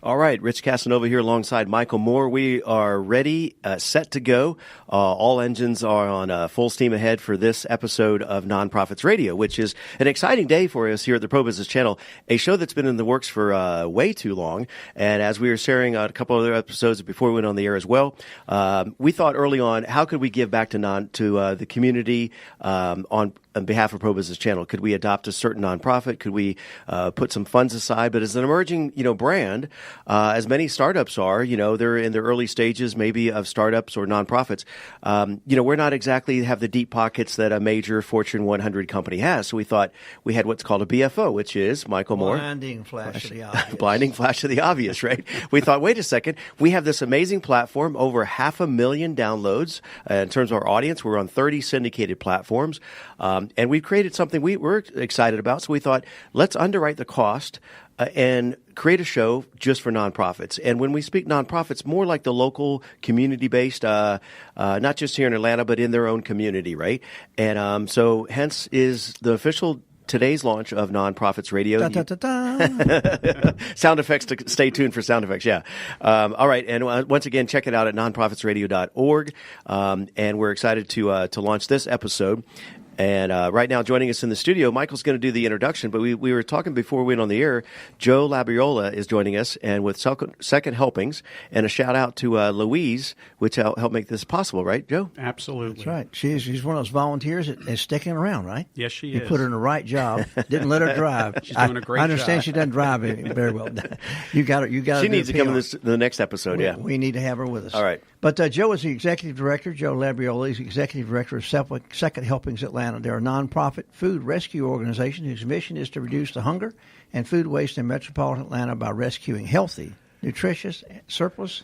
All right, Rich Casanova here alongside Michael Moore. We are ready, set to go. All engines are on full steam ahead for this episode of NonProfits Radio, which is an exciting day for us here at the Pro Business Channel, a show that's been in the works for way too long. And as we were sharing a couple other episodes before we went on the air as well, we thought early on, how could we give back to the community on behalf of Pro Business Channel? Could we adopt a certain nonprofit? Could we put some funds aside? But as an emerging, brand, as many startups are, they're in their early stages maybe of startups or nonprofits. We're not exactly have the deep pockets that a major Fortune 100 company has. So we thought we had what's called a BFO, which is Michael Moore. Blinding flash of the obvious. Blinding flash of the obvious, right? We thought, wait a second, we have this amazing platform, over 500,000 downloads in terms of our audience. We're on 30 syndicated platforms. And we've created something we're excited about. So we thought, let's underwrite the cost and create a show just for nonprofits. And when we speak nonprofits, more like the local community-based, not just here in Atlanta, but in their own community, right? And so hence is the official today's launch of NonProfits Radio. Da, da, da, da. Sound effects, stay tuned for sound effects, yeah. All right, and once again, check it out at nonprofitsradio.org. And we're excited to launch this episode. And right now, joining us in the studio, Michael's going to do the introduction, but we were talking before we went on the air. Joe-Labriola is joining us, and with Second Helpings, and a shout-out to Louise, which helped make this possible, right, Joe? Absolutely. That's right. She's one of those volunteers that is sticking around, right? Yes, she You is. put her in the right job. Didn't let her drive. She's doing a great job. I understand she doesn't drive very well. You got her. She needs to come in the next episode, yeah. We need to have her with us. All right. But Joe is the executive director. Joe-Labriola is executive director of Second Helpings Atlanta. They're a nonprofit food rescue organization whose mission is to reduce the hunger and food waste in metropolitan Atlanta by rescuing healthy, nutritious, surplus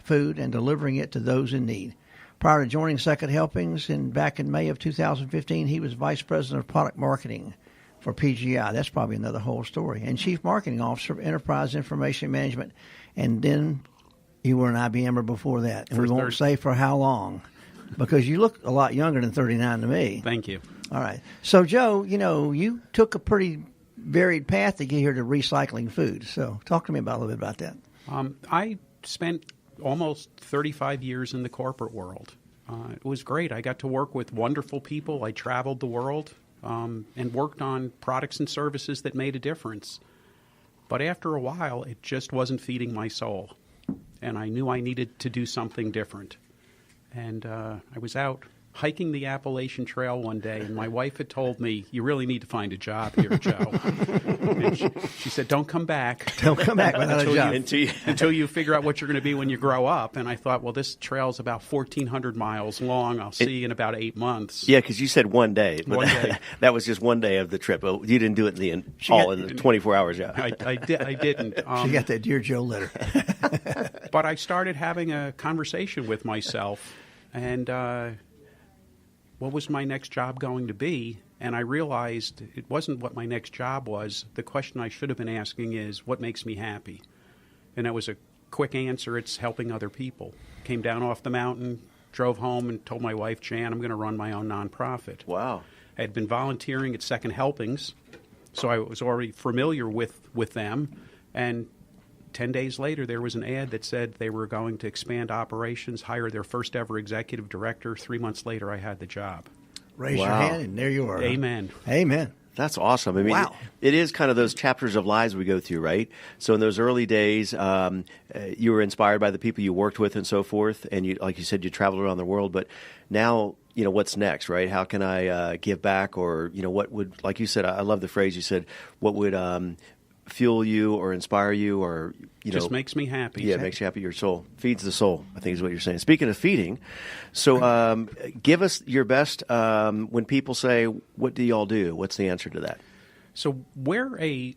food and delivering it to those in need. Prior to joining Second Helpings back in May of 2015, he was vice president of product marketing for PGI. That's probably another whole story. And chief marketing officer of enterprise information management. And then you were an IBMer before that. And we won't say for how long, because you look a lot younger than 39 to me. Thank you. All right. So, Joe, you took a pretty varied path to get here to recycling food. So talk to me a little bit about that. I spent almost 35 years in the corporate world. It was great. I got to work with wonderful people. I traveled the world and worked on products and services that made a difference. But after a while, it just wasn't feeding my soul. And I knew I needed to do something different. And I was out hiking the Appalachian Trail one day, and my wife had told me, you really need to find a job here, Joe. And she said, don't come back. Don't come back without a job. Until you figure out what you're going to be when you grow up. And I thought, well, this trail's about 1,400 miles long. I'll see you in about 8 months. Yeah, because you said one day. But one day. That was just one day of the trip. You didn't do it in the 24 hours, yeah. I didn't. She got that Dear Joe letter. But I started having a conversation with myself, and what was my next job going to be? And I realized it wasn't what my next job was. The question I should have been asking is, what makes me happy? And that was a quick answer. It's helping other people. Came down off the mountain, drove home, and told my wife, Jan, I'm going to run my own nonprofit. Wow. I had been volunteering at Second Helpings, so I was already familiar with them. And 10 days later, there was an ad that said they were going to expand operations, hire their first ever executive director. 3 months later, I had the job. Raise your hand, and there you are. Amen. Amen. That's awesome. I mean, wow. It is kind of those chapters of lives we go through, right? So in those early days, you were inspired by the people you worked with and so forth, and like you said, you traveled around the world. But now, what's next, right? How can I give back, or what would, like you said, I love the phrase you said, what would fuel you or inspire you, or just makes me happy. Yeah, it makes you happy. Your soul feeds the soul, I think is what you're saying. Speaking of feeding, so give us your best. When people say, "What do y'all do?" What's the answer to that? So we're a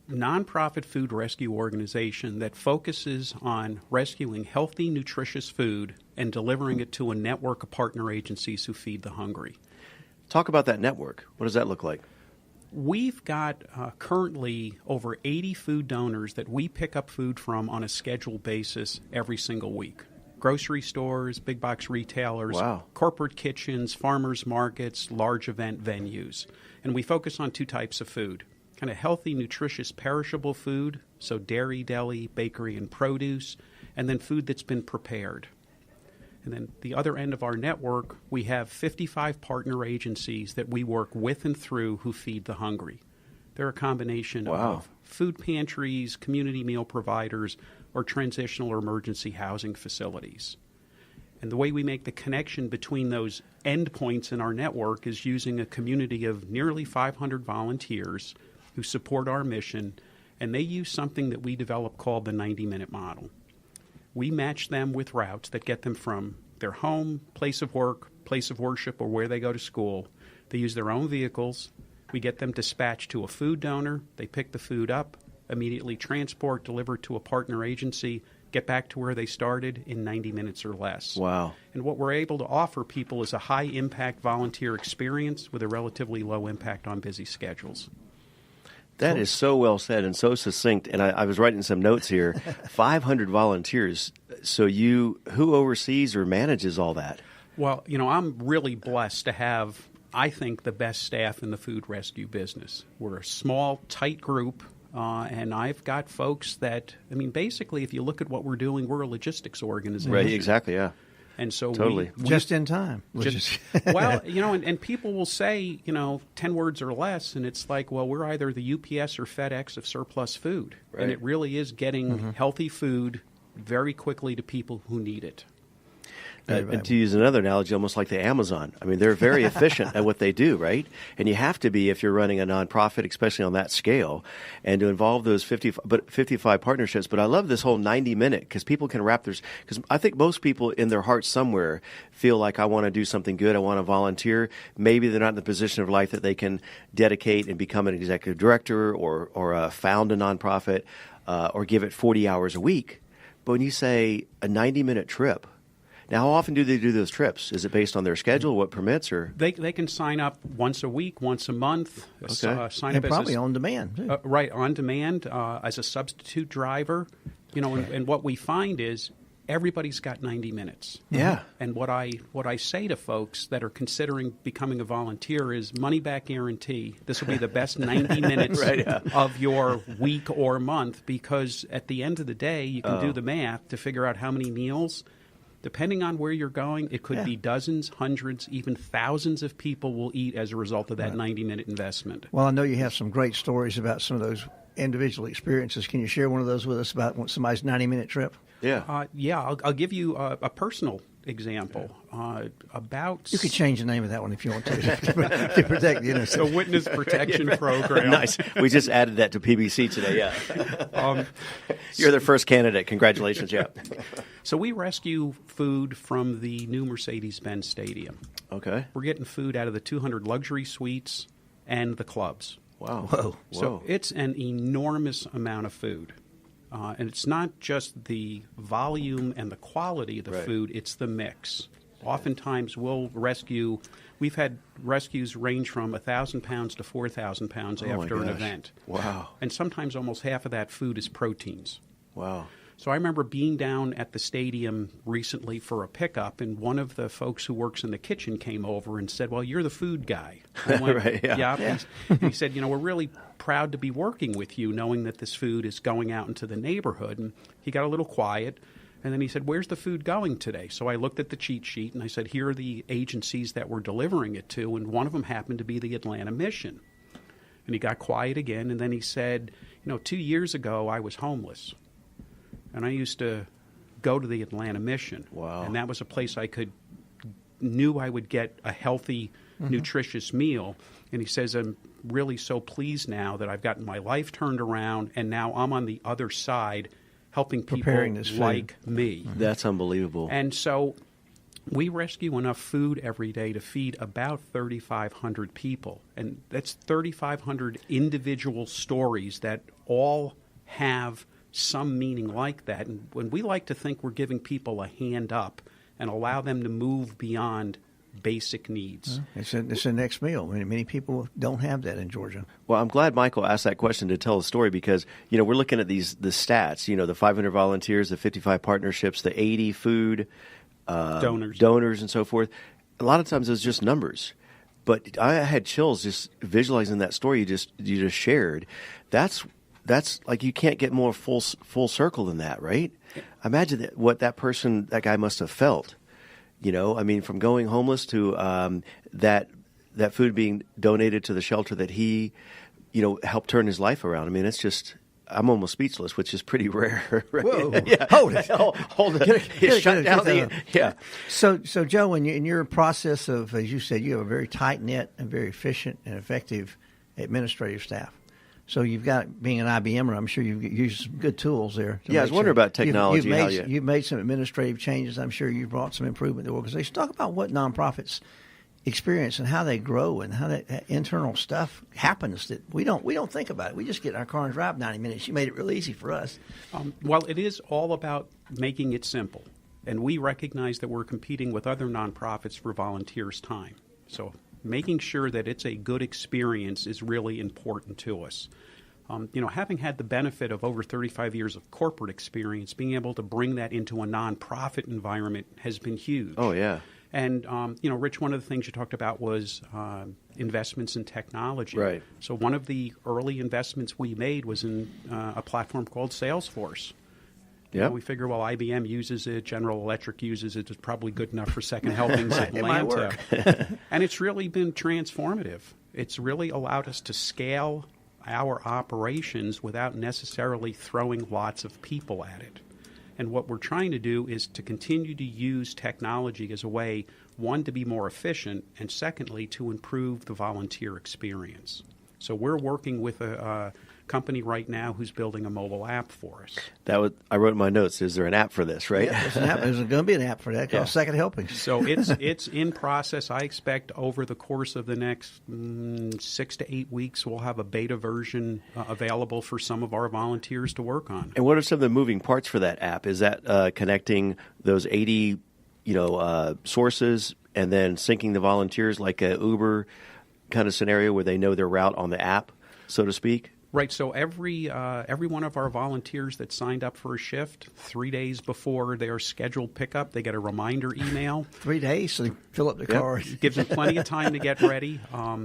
nonprofit food rescue organization that focuses on rescuing healthy, nutritious food and delivering it to a network of partner agencies who feed the hungry. Talk about that network. What does that look like? We've got currently over 80 food donors that we pick up food from on a scheduled basis every single week. Grocery stores, big box retailers, wow. corporate kitchens, farmers markets, large event venues. And we focus on two types of food. Kind of healthy, nutritious, perishable food, so dairy, deli, bakery, and produce, and then food that's been prepared. And then the other end of our network, we have 55 partner agencies that we work with and through who feed the hungry. They're a combination of food pantries, community meal providers, or transitional or emergency housing facilities. And the way we make the connection between those endpoints in our network is using a community of nearly 500 volunteers who support our mission, and they use something that we developed called the 90-minute model. We match them with routes that get them from their home, place of work, place of worship, or where they go to school. They use their own vehicles. We get them dispatched to a food donor. They pick the food up, immediately transport, deliver to a partner agency, get back to where they started in 90 minutes or less. Wow. And what we're able to offer people is a high-impact volunteer experience with a relatively low impact on busy schedules. That is so well said and so succinct. And I was writing some notes here. 500 volunteers. So who oversees or manages all that? Well, I'm really blessed to have, I think, the best staff in the food rescue business. We're a small, tight group. And I've got folks that, basically, if you look at what we're doing, we're a logistics organization. Right, exactly, yeah. And so totally. Just in time. Well, and people will say, 10 words or less, and it's like, well, we're either the UPS or FedEx of surplus food. Right. And it really is getting healthy food very quickly to people who need it. And to use another analogy, almost like the Amazon. They're very efficient at what they do, right? And you have to be if you're running a nonprofit, especially on that scale, and to involve those 55 partnerships. But I love this whole 90-minute because people can wrap because I think most people in their hearts somewhere feel like I want to do something good, I want to volunteer. Maybe they're not in the position of life that they can dedicate and become an executive director or found a nonprofit or give it 40 hours a week. But when you say a 90-minute trip, now, how often do they do those trips? Is it based on their schedule, what permits, or they can sign up once a week, once a month. Okay. Sign and up probably on demand, too. Right, on demand as a substitute driver. And what we find is everybody's got 90 minutes. Yeah. And what I say to folks that are considering becoming a volunteer is money back guarantee. This will be the best 90 minutes of your week or month, because at the end of the day, you can do the math to figure out how many meals. Depending on where you're going, it could be dozens, hundreds, even thousands of people will eat as a result of that 90-minute investment. Well, I know you have some great stories about some of those individual experiences. Can you share one of those with us about somebody's 90-minute trip? Yeah. I'll give you a personal example about... You could change the name of that one if you want to protect the innocent. The Witness Protection Program. Nice. We just added that to PBC today, yeah. You're the first candidate. Congratulations, yeah. So we rescue food from the new Mercedes-Benz Stadium. Okay. We're getting food out of the 200 luxury suites and the clubs. Wow. Whoa. So it's an enormous amount of food. And it's not just the volume and the quality of the food, it's the mix. Oftentimes we've had rescues range from 1,000 pounds to 4,000 pounds after an event. Wow. And sometimes almost half of that food is proteins. Wow. So I remember being down at the stadium recently for a pickup, and one of the folks who works in the kitchen came over and said, well, you're the food guy. I went, Right, yeah. And he said, we're really proud to be working with you, knowing that this food is going out into the neighborhood. And he got a little quiet, and then he said, where's the food going today? So I looked at the cheat sheet, and I said, here are the agencies that we're delivering it to, and one of them happened to be the Atlanta Mission. And he got quiet again, and then he said, 2 years ago I was homeless. And I used to go to the Atlanta Mission. Wow. And that was a place knew I would get a healthy, nutritious meal. And he says, I'm really so pleased now that I've gotten my life turned around, and now I'm on the other side helping people like me. That's unbelievable. And so we rescue enough food every day to feed about 3,500 people. And that's 3,500 individual stories that all have some meaning like that. And when we like to think we're giving people a hand up and allow them to move beyond basic needs. It's the next meal. Many people don't have that in Georgia. Well, I'm glad Michael asked that question to tell the story because, we're looking at the stats, the 500 volunteers, the 55 partnerships, the 80 food donors and so forth. A lot of times it's just numbers. But I had chills just visualizing that story you just shared. That's that's like you can't get more full circle than that, right? Imagine what that guy must have felt. I mean, from going homeless to that food being donated to the shelter that he, helped turn his life around. I mean, it's just. I'm almost speechless, which is pretty rare. Right? Whoa! Yeah. Hold it. Hold it. Shut down. Yeah. So Joe, in your process of, as you said, you have a very tight knit and very efficient and effective administrative staff. So you've got, being an IBMer, I'm sure you've used some good tools there. Yeah, I was wondering about technology. You've made some administrative changes. I'm sure you've brought some improvement to the organization. Talk about what nonprofits experience and how they grow and how that internal stuff happens that we don't think about it. We just get in our car and drive 90 minutes. You made it real easy for us. Well, it is all about making it simple. And we recognize that we're competing with other nonprofits for volunteers' time. So making sure that it's a good experience is really important to us. Having had the benefit of over 35 years of corporate experience, being able to bring that into a nonprofit environment has been huge. Oh, yeah. And, Rich, one of the things you talked about was investments in technology. Right. So one of the early investments we made was in a platform called Salesforce. Yeah. We figure, well, IBM uses it, General Electric uses it, it's probably good enough for second helpings at It might Atlanta. work. And it's really been transformative. It's really allowed us to scale our operations without necessarily throwing lots of people at it. And what we're trying to do is to continue to use technology as a way, one, to be more efficient, and secondly, to improve the volunteer experience. So we're working with a company right now who's building a mobile app for us. I wrote in my notes, is there an app for this, right? Yeah, there's an app. There's going to be an app for that called Second Helpings. So it's in process. I expect over the course of the next 6 to 8 weeks, we'll have a beta version available for some of our volunteers to work on. And what are some of the moving parts for that app? Is that connecting those 80, sources and then syncing the volunteers like a Uber kind of scenario where they know their route on the app, so to speak? Right. So every one of our volunteers that signed up for a shift, 3 days before their scheduled pickup, they get a reminder email. 3 days, so they fill up the car. It gives them plenty of time to get ready.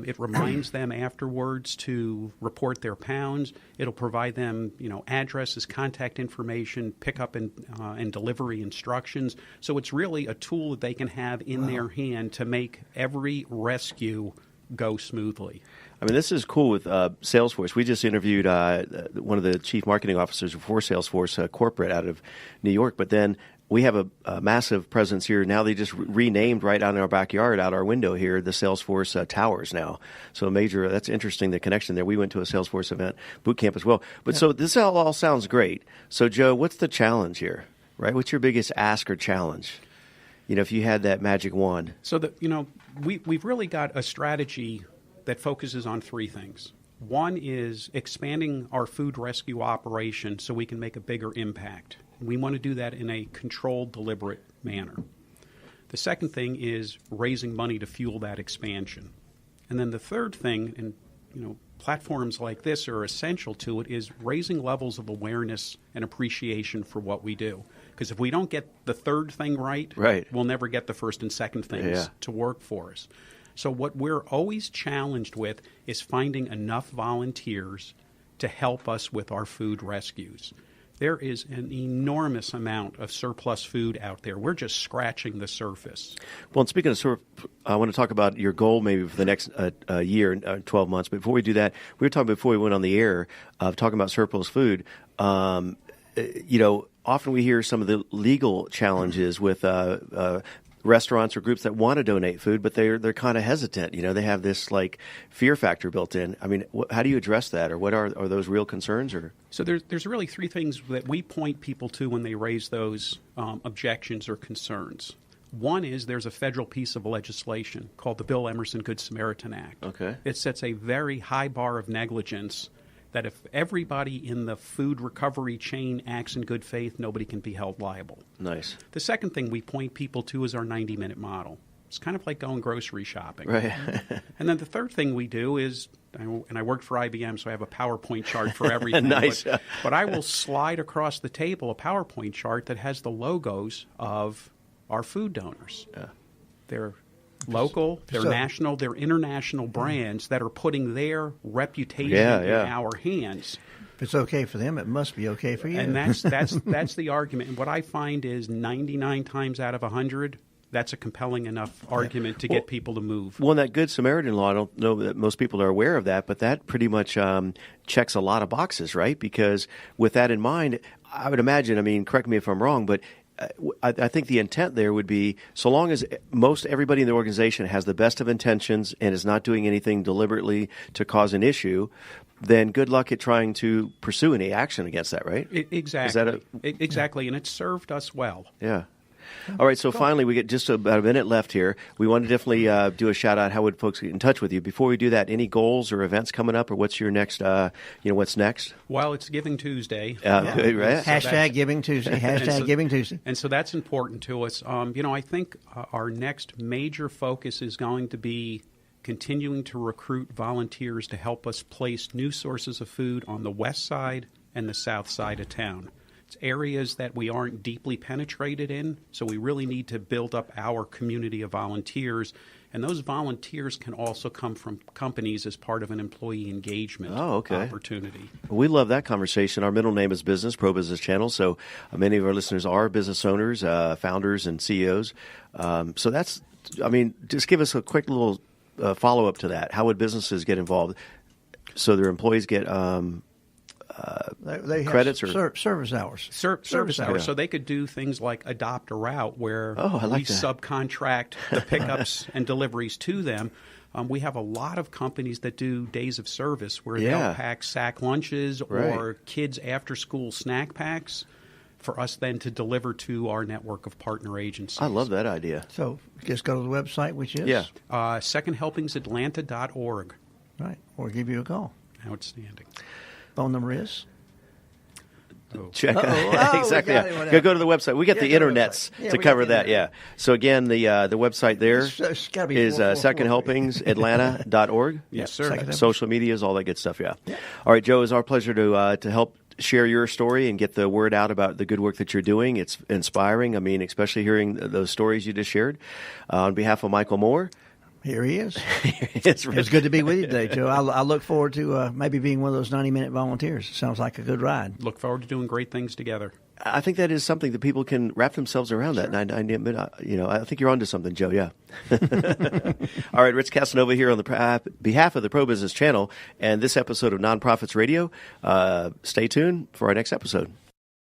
It reminds them afterwards to report their pounds. It'll provide them, addresses, contact information, pickup and delivery instructions. So it's really a tool that they can have in their hand to make every rescue go smoothly. I mean, this is cool with Salesforce. We just interviewed one of the chief marketing officers for Salesforce corporate out of New York, but then we have a massive presence here. Now they just renamed right out in our backyard, out our window here, the Salesforce Towers now. So that's interesting, the connection there. We went to a Salesforce event, boot camp as well. But So this all sounds great. So Joe, what's the challenge here, right? What's your biggest ask or challenge? If you had that magic wand. So we've really got a strategy that focuses on three things. One is expanding our food rescue operation so we can make a bigger impact. We want to do that in a controlled, deliberate manner. The second thing is raising money to fuel that expansion. And then the third thing, and platforms like this are essential to it, is raising levels of awareness and appreciation for what we do. Because if we don't get the third thing right, we'll never get the first and second things to work for us. So what we're always challenged with is finding enough volunteers to help us with our food rescues. There is an enormous amount of surplus food out there. We're just scratching the surface. Well, and speaking of I want to talk about your goal maybe for the next year, 12 months. But before we do that, we were talking before we went on the air of talking about surplus food. Often we hear some of the legal challenges with restaurants or groups that want to donate food, but they're kind of hesitant. They have this fear factor built in. I mean, how do you address that, or what are those real concerns? Or so there's really three things that we point people to when they raise those objections or concerns. One is there's a federal piece of legislation called the Bill Emerson Good Samaritan Act. Okay. It sets a very high bar of negligence that if everybody in the food recovery chain acts in good faith, nobody can be held liable. Nice. The second thing we point people to is our 90-minute model. It's kind of like going grocery shopping. Right. And then the third thing we do is, and I worked for IBM, so I have a PowerPoint chart for everything. Nice. But I will slide across the table a PowerPoint chart that has the logos of our food donors. Yeah. They're local, they're national, they're international brands that are putting their reputation in our hands. If it's okay for them, it must be okay for you. And that's the argument. And what I find is 99 times out of 100, that's a compelling enough argument to get people to move. Well, that Good Samaritan law, I don't know that most people are aware of that, but that pretty much checks a lot of boxes, right? Because with that in mind, I would imagine, I mean, correct me if I'm wrong, but I think the intent there would be, so long as everybody in the organization has the best of intentions and is not doing anything deliberately to cause an issue, then good luck at trying to pursue any action against that, right? Exactly. Exactly, and it's served us well. Yeah. All right, so finally, we get just about a minute left here. We want to definitely do a shout-out. How would folks get in touch with you? Before we do that, any goals or events coming up, or what's your next, what's next? Well, it's Giving Tuesday. Good, right? Hashtag Giving Tuesday. Hashtag Giving Tuesday. And so that's important to us. I think our next major focus is going to be continuing to recruit volunteers to help us place new sources of food on the west side and the south side of town. It's areas that we aren't deeply penetrated in, so we really need to build up our community of volunteers. And those volunteers can also come from companies as part of an employee engagement opportunity. We love that conversation. Our middle name is Business, Pro Business Channel, so many of our listeners are business owners, founders, and CEOs. So that's, just give us a quick little follow-up to that. How would businesses get involved so their employees get they credits have or service hours. Service hours. Yeah. So they could do things like adopt a route where I like we that. subcontract the pickups and deliveries to them. We have a lot of companies that do days of service where they'll pack sack lunches or kids after-school snack packs for us then to deliver to our network of partner agencies. I love that idea. So just go to the website, which is? secondhelpingsatlanta.org. Right, or give you a call. Outstanding. Phone number is? Check exactly. Go to the website. We got the internets to cover that. Yeah. So again, the website there is secondhelpingsatlanta.org. Yes, sir. Social medias, all that good stuff. Yeah. All right, Joe. It's our pleasure to help share your story and get the word out about the good work that you're doing. It's inspiring. I mean, especially hearing those stories you just shared. On behalf of Michael Moore. Here he is. It's good to be with you today, Joe. I look forward to maybe being one of those 90-minute volunteers. Sounds like a good ride. Look forward to doing great things together. I think that is something that people can wrap themselves around. Sure. That. And I think you're onto something, Joe. Yeah. All right, Rich Casanova here on the behalf of the Pro Business Channel and this episode of NonProfits Radio. Stay tuned for our next episode.